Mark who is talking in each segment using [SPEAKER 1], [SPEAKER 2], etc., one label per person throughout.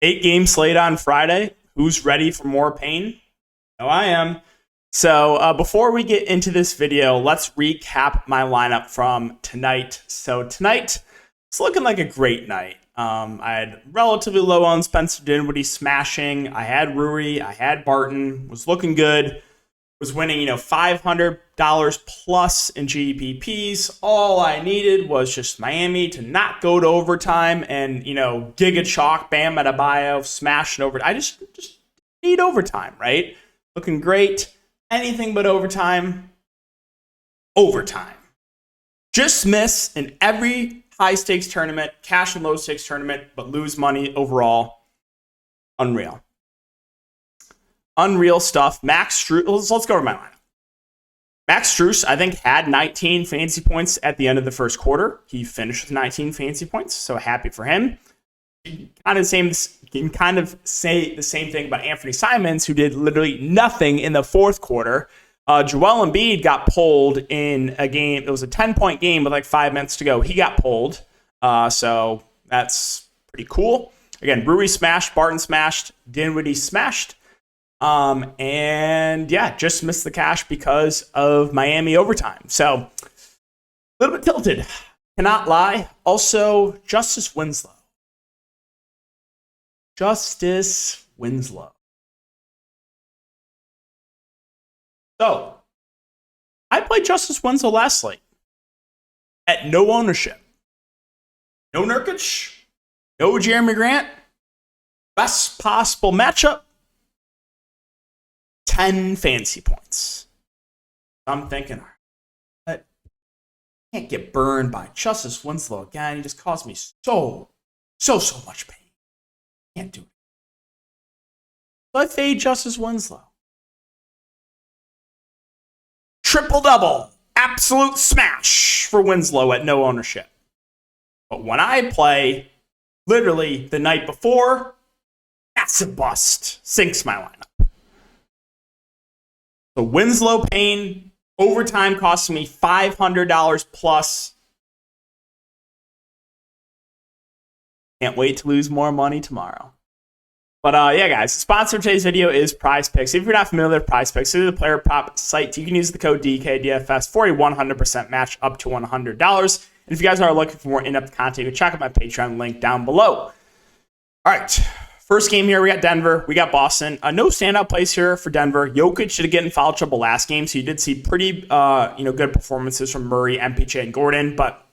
[SPEAKER 1] Eight-game slate on Friday. Who's ready for more pain? No, I am. So before we get into this video, let's recap my lineup from tonight. So tonight, it's looking like a great night. I had relatively low on Spencer Dinwiddie smashing. I had Rui. I had Barton. Was looking good. Was winning, $500 plus in GPPs. All I needed was just Miami to not go to overtime and, Giga Chalk, Bam Adebayo, smashing over. I just need overtime, right? Looking great. Anything but overtime. Overtime. Just miss in every high-stakes tournament, cash and low-stakes tournament, but lose money overall. Unreal. Unreal stuff. Max Strus, let's go over my lineup. Max Strus, I think, had 19 fantasy points at the end of the first quarter. He finished with 19 fantasy points, so happy for him. You can kind of say the same thing about Anthony Simons, who did literally nothing in the fourth quarter. Joel Embiid got pulled in a game. It was a 10-point game with like 5 minutes to go. He got pulled, so that's pretty cool. Again, Rui smashed, Barton smashed, Dinwiddie smashed. Just missed the cash because of Miami overtime. So a little bit tilted. Cannot lie. Also, Justice Winslow. So, I played Justice Winslow last slate at no ownership. No Nurkic, no Jeremy Grant. Best possible matchup. 10 fantasy points. I'm thinking, I can't get burned by Justice Winslow again. He just caused me so much pain. Can't do it. So I fade Justice Winslow. Triple-double. Absolute smash for Winslow at no ownership. But when I play, literally the night before, massive bust. Sinks my lineup. So Winslow pain, overtime costing me $500 plus. Can't wait to lose more money tomorrow. But guys, the sponsor of today's video is Prize Picks. If you're not familiar with Prize Picks, it is a player prop site. You can use the code DKDFS for a 100% match up to $100. And if you guys are looking for more in-depth content, you can check out my Patreon link down below. All right. First game here, we got Denver, we got Boston. No standout plays here for Denver. Jokic should have gotten foul trouble last game, so you did see pretty good performances from Murray, MPJ, and Gordon, but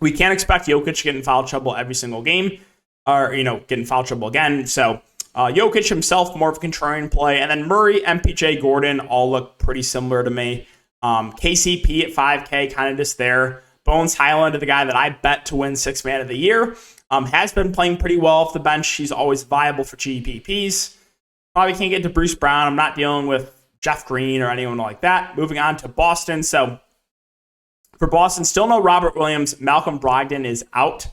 [SPEAKER 1] we can't expect Jokic to get in foul trouble every single game, or get in foul trouble again. So Jokic himself, more of a contrarian play, and then Murray, MPJ, Gordon all look pretty similar to me. KCP at 5K, kind of just there. Bones Highland, the guy that I bet to win Sixth Man of the Year. Has been playing pretty well off the bench. He's always viable for GPPs. Probably can't get to Bruce Brown. I'm not dealing with Jeff Green or anyone like that. Moving on to Boston. So for Boston, still no Robert Williams. Malcolm Brogdon is out.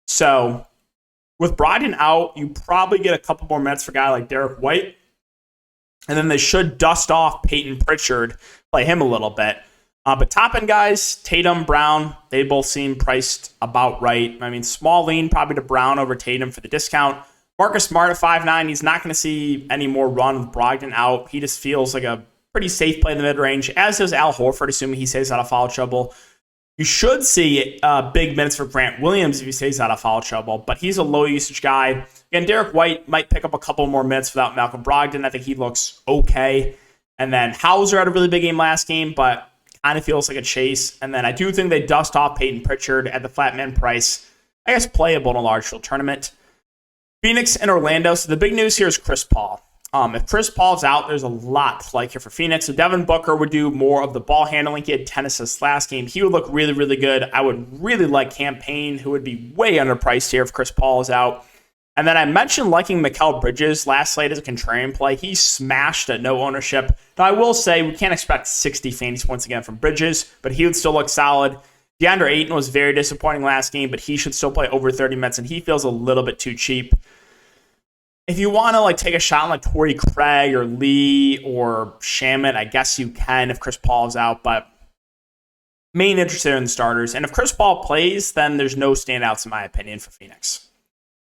[SPEAKER 1] So with Brogdon out, you probably get a couple more minutes for a guy like Derek White. And then they should dust off Peyton Pritchard, play him a little bit. But top-end guys, Tatum, Brown, they both seem priced about right. I mean, small lean probably to Brown over Tatum for the discount. Marcus Smart at 5'9", he's not going to see any more run with Brogdon out. He just feels like a pretty safe play in the mid-range, as does Al Horford, assuming he stays out of foul trouble. You should see big minutes for Grant Williams if he stays out of foul trouble, but he's a low-usage guy. Again, Derek White might pick up a couple more minutes without Malcolm Brogdon. I think he looks okay. And then Hauser had a really big game last game, but kind of feels like a chase. And then I do think they dust off Peyton Pritchard at the flat man price. I guess playable in a large field tournament. Phoenix and Orlando. So the big news here is Chris Paul. If Chris Paul's out, there's a lot to like here for Phoenix. So Devin Booker would do more of the ball handling. He had 10 assists last game. He would look really, really good. I would really like Cam Payne, who would be way underpriced here if Chris Paul is out. And then I mentioned liking Mikal Bridges last slate as a contrarian play. He smashed at no ownership. Now, I will say we can't expect 60 fantasy points again from Bridges, but he would still look solid. DeAndre Ayton was very disappointing last game, but he should still play over 30 minutes, and he feels a little bit too cheap. If you want to like take a shot on like Torrey Craig or Lee or Shamet, I guess you can if Chris Paul is out, but main interest there in the starters. And if Chris Paul plays, then there's no standouts in my opinion for Phoenix.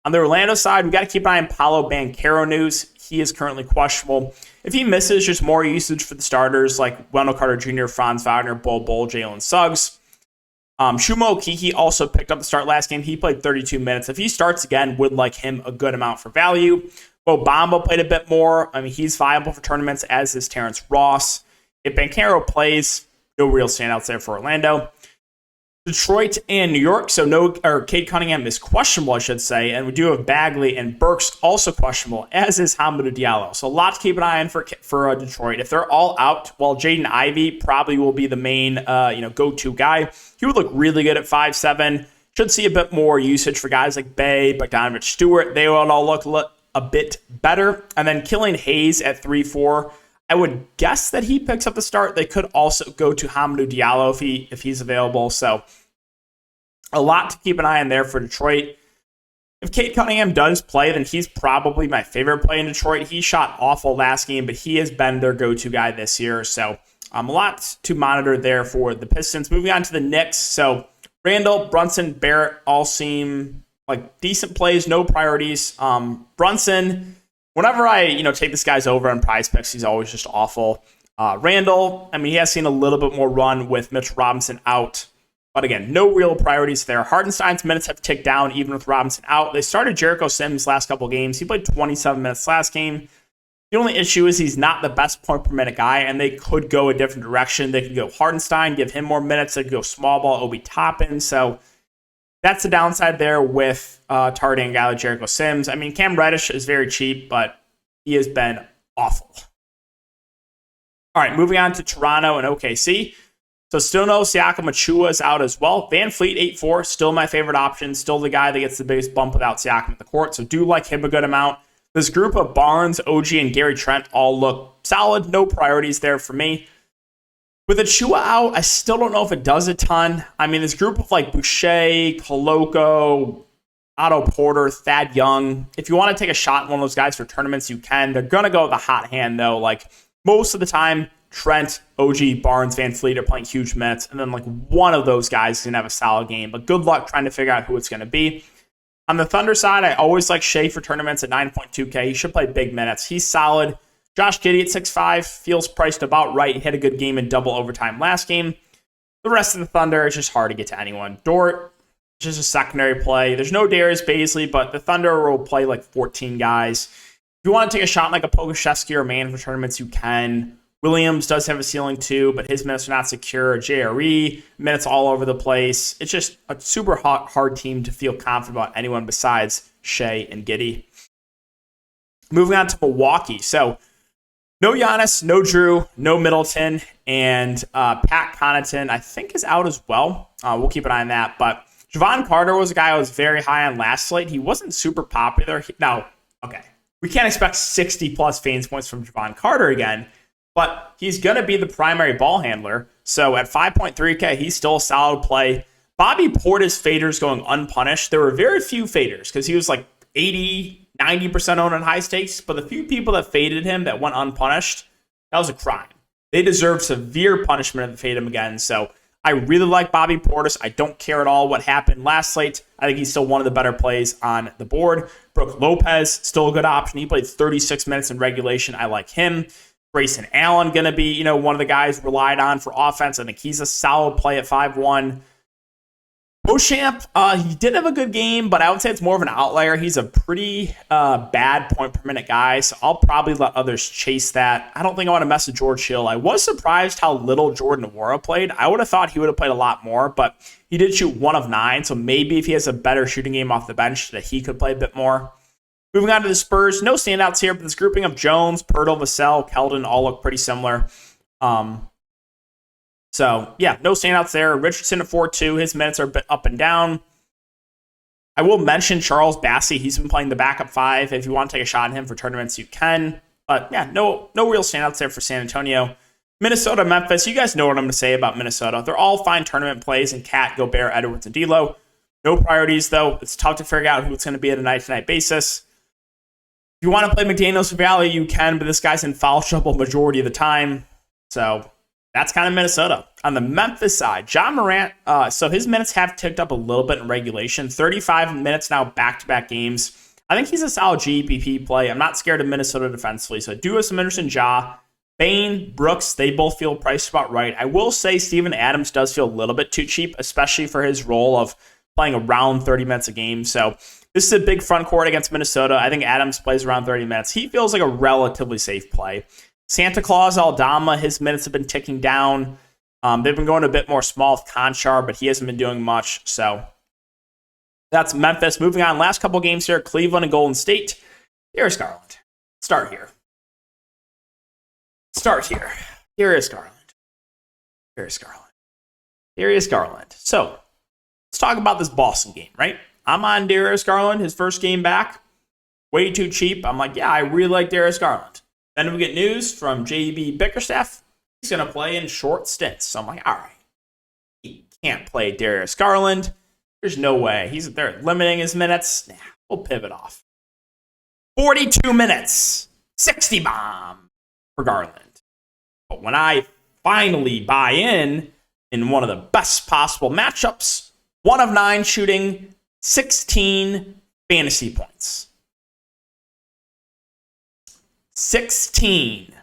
[SPEAKER 1] On the Orlando side, we got to keep an eye on Paolo Banchero news. He is currently questionable. If he misses, just more usage for the starters like Wendell Carter Jr., Franz Wagner, Bol Bol, Jalen Suggs. Schumo Okeke also picked up the start last game. He played 32 minutes. If he starts again, would like him a good amount for value. Bo Bamba played a bit more. I mean, he's viable for tournaments, as is Terrence Ross. If Banchero plays, no real standouts there for Orlando. Detroit and New York, Cade Cunningham is questionable, I should say, and we do have Bagley and Burks also questionable, as is Hamidou Diallo. So a lot to keep an eye on for Detroit. If they're all out, well, Jaden Ivey probably will be the main go-to guy. He would look really good at 5'7". Should see a bit more usage for guys like Bay, Bogdanovich, Stewart. They would all look a bit better. And then Killian Hayes at 3'4". I would guess that he picks up the start. They could also go to Hamidou Diallo if he's available. So a lot to keep an eye on there for Detroit. If Cade Cunningham does play, then he's probably my favorite play in Detroit. He shot awful last game, but he has been their go-to guy this year. So a lot to monitor there for the Pistons. Moving on to the Knicks. So Randall, Brunson, Barrett all seem like decent plays, no priorities. Brunson, whenever I take this guy's over on Prize Picks, he's always just awful. Randall, I mean, he has seen a little bit more run with Mitch Robinson out. But again, no real priorities there. Hartenstein's minutes have ticked down even with Robinson out. They started Jericho Sims last couple games. He played 27 minutes last game. The only issue is he's not the best point per minute guy, and they could go a different direction. They could go Hartenstein, give him more minutes. They could go small ball, Obi Toppin. So that's the downside there with targeting a guy like Jericho Sims. I mean, Cam Reddish is very cheap, but he has been awful. All right, moving on to Toronto and OKC. So still no Siakam. Achua is out as well. Van Fleet 8'4", still my favorite option. Still the guy that gets the biggest bump without Siakam at the court. So do like him a good amount. This group of Barnes, OG, and Gary Trent all look solid. No priorities there for me. With Achua out, I still don't know if it does a ton. I mean, this group of like Boucher, Koloko, Otto Porter, Thad Young. If you want to take a shot at one of those guys for tournaments, you can. They're going to go with a hot hand, though. Like most of the time, Trent, OG, Barnes, Van Fleet are playing huge minutes, and then like one of those guys is going to have a solid game. But good luck trying to figure out who it's going to be. On the Thunder side, I always like Shea for tournaments at 9.2K. He should play big minutes. He's solid. Josh Giddey at 6'5", feels priced about right. He had a good game in double overtime last game. The rest of the Thunder, it's just hard to get to anyone. Dort, just a secondary play. There's no Darius Baisley, but the Thunder will play like 14 guys. If you want to take a shot like a Pokusevski or Man for tournaments, you can. Williams does have a ceiling too, but his minutes are not secure. JRE, minutes all over the place. It's just a super hard team to feel confident about anyone besides Shea and Giddey. Moving on to Milwaukee. So no Giannis, no Drew, no Middleton, and Pat Connaughton, I think, is out as well. We'll keep an eye on that. But Javon Carter was a guy I was very high on last slate. He wasn't super popular. Now, okay, we can't expect 60-plus fantasy points from Javon Carter again, but he's going to be the primary ball handler. So at 5.3K, he's still a solid play. Bobby Portis faders going unpunished. There were very few faders because he was like 80, 90% owned on high stakes. But the few people that faded him that went unpunished, that was a crime. They deserve severe punishment if they fade him again. So I really like Bobby Portis. I don't care at all what happened last slate. I think he's still one of the better plays on the board. Brook Lopez, still a good option. He played 36 minutes in regulation. I like him. Grayson Allen going to be, one of the guys relied on for offense. I think he's a solid play at 5'1". Beauchamp, he did have a good game, but I would say it's more of an outlier. He's a pretty bad point per minute guy, so I'll probably let others chase that. I don't think I want to mess with George Hill. I was surprised how little Jordan Nwora played. I would have thought he would have played a lot more, but he did shoot 1 of 9, so maybe if he has a better shooting game off the bench, that he could play a bit more. Moving on to the Spurs, no standouts here, but this grouping of Jones, Pirtle, Vassell, Keldon all look pretty similar. So, yeah, no standouts there. Richardson at 4-2. His minutes are a bit up and down. I will mention Charles Bassey. He's been playing the backup 5. If you want to take a shot at him for tournaments, you can. But, yeah, no real standouts there for San Antonio. Minnesota, Memphis. You guys know what I'm going to say about Minnesota. They're all fine tournament plays in Cat, Gobert, Edwards, and D'Lo. No priorities, though. It's tough to figure out who it's going to be at a night-to-night basis. If you want to play McDaniels for value, you can, but this guy's in foul trouble majority of the time. So that's kind of Minnesota. On the Memphis side, John Morant, so his minutes have ticked up a little bit in regulation. 35 minutes now, back-to-back games. I think he's a solid GPP play. I'm not scared of Minnesota defensively, so I do have some interest in Ja. Bane, Brooks, they both feel priced about right. I will say Steven Adams does feel a little bit too cheap, especially for his role of playing around 30 minutes a game. So this is a big front court against Minnesota. I think Adams plays around 30 minutes. He feels like a relatively safe play. Santa Claus, Aldama, his minutes have been ticking down. They've been going a bit more small with Conchar, but he hasn't been doing much. So that's Memphis. Moving on, last couple games here, Cleveland and Golden State. Here's Garland. Start here. Here is Garland. So let's talk about this Boston game, right? I'm on Darius Garland, his first game back. Way too cheap. I'm like, yeah, I really like Darius Garland. Then we get news from JB Bickerstaff. He's going to play in short stints. So I'm like, all right, he can't play Darius Garland. There's no way. They're limiting his minutes. Nah, we'll pivot off. 42 minutes. 60 bomb for Garland. But when I finally buy in one of the best possible matchups, 1 of 9 shooting, 16 fantasy points. 16.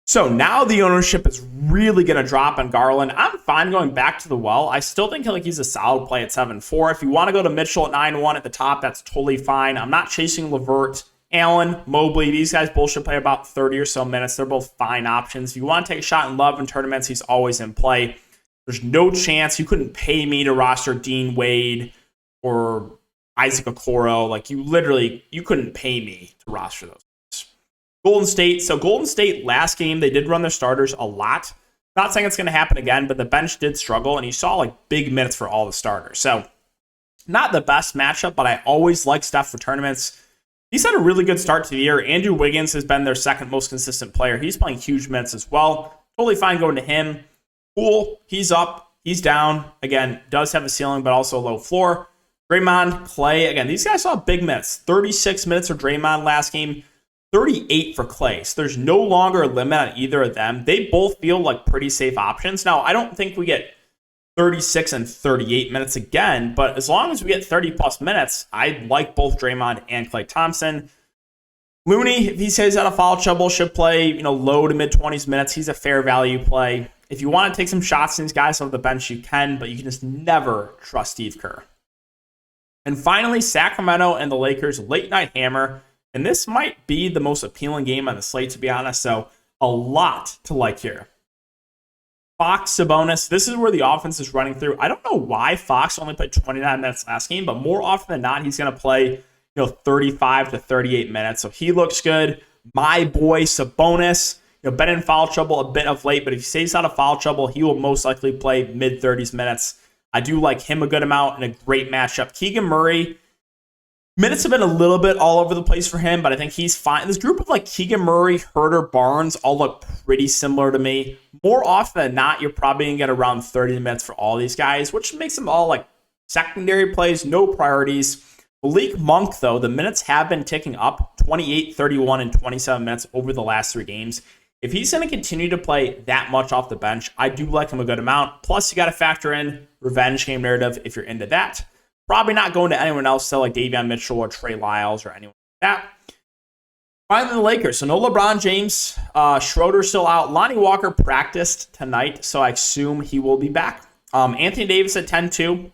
[SPEAKER 1] So now the ownership is really going to drop on Garland. I'm fine going back to the well. I still think he's a solid play at 7-4. If you want to go to Mitchell at 9-1 at the top, that's totally fine. I'm not chasing LeVert, Allen, Mobley. These guys both should play about 30 or so minutes. They're both fine options. If you want to take a shot in Love in tournaments, he's always in play. There's no chance you couldn't pay me to roster Dean Wade or Isaac Okoro. Like you couldn't pay me to roster those. Golden State. So Golden State last game, they did run their starters a lot. Not saying it's going to happen again, but the bench did struggle, and you saw like big minutes for all the starters. So not the best matchup, but I always like Steph for tournaments. He's had a really good start to the year. Andrew Wiggins has been their second most consistent player. He's playing huge minutes as well. Totally fine going to him. Cool. He's up. He's down. Again, does have a ceiling, but also a low floor. Draymond, Clay. Again, these guys saw big minutes. 36 minutes for Draymond last game. 38 for Clay. So there's no longer a limit on either of them. They both feel like pretty safe options. Now, I don't think we get 36 and 38 minutes again, but as long as we get 30 plus minutes, I like both Draymond and Klay Thompson. Looney, if he stays out of foul trouble, should play, low to mid 20s minutes. He's a fair value play. If you want to take some shots in these guys off the bench, you can, but you can just never trust Steve Kerr. And finally, Sacramento and the Lakers, late night hammer. And this might be the most appealing game on the slate, to be honest. So a lot to like here. Fox, Sabonis. This is where the offense is running through. I don't know why Fox only played 29 minutes last game, but more often than not, he's going to play 35 to 38 minutes. So he looks good. My boy Sabonis, been in foul trouble a bit of late, but if he stays out of foul trouble, he will most likely play mid-30s minutes. I do like him a good amount and a great matchup. Keegan Murray, minutes have been a little bit all over the place for him, but I think he's fine. This group of Keegan Murray, Herter, Barnes all look pretty similar to me. More often than not, you're probably going to get around 30 minutes for all these guys, which makes them all secondary plays, no priorities. Malik Monk, though, the minutes have been ticking up 28, 31, and 27 minutes over the last 3 games. If he's going to continue to play that much off the bench, I do like him a good amount. Plus, you got to factor in revenge game narrative if you're into that. Probably not going to anyone else, so like Davion Mitchell or Trey Lyles or anyone like that. Finally, the Lakers. So no LeBron James. Schroeder's still out. Lonnie Walker practiced tonight, so I assume he will be back. Anthony Davis at 10-2.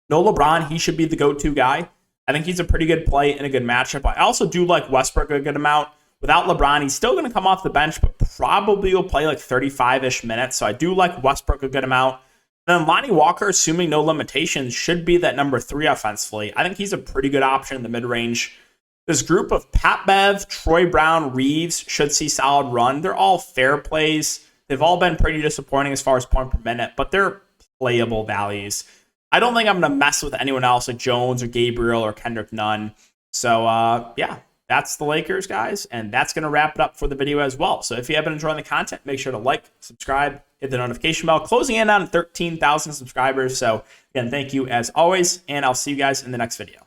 [SPEAKER 1] No LeBron. He should be the go-to guy. I think he's a pretty good play and a good matchup. I also do like Westbrook a good amount. Without LeBron, he's still going to come off the bench, but probably will play 35-ish minutes. So I do like Westbrook a good amount. And then Lonnie Walker, assuming no limitations, should be that number 3 offensively. I think he's a pretty good option in the mid-range. This group of Pat Bev, Troy Brown, Reeves should see solid run. They're all fair plays. They've all been pretty disappointing as far as point per minute, but they're playable values. I don't think I'm going to mess with anyone else like Jones or Gabriel or Kendrick Nunn. So, yeah, that's the Lakers, guys. And that's going to wrap it up for the video as well. So if you have been enjoying the content, make sure to like, subscribe, hit the notification bell. Closing in on 13,000 subscribers. So, again, thank you as always. And I'll see you guys in the next video.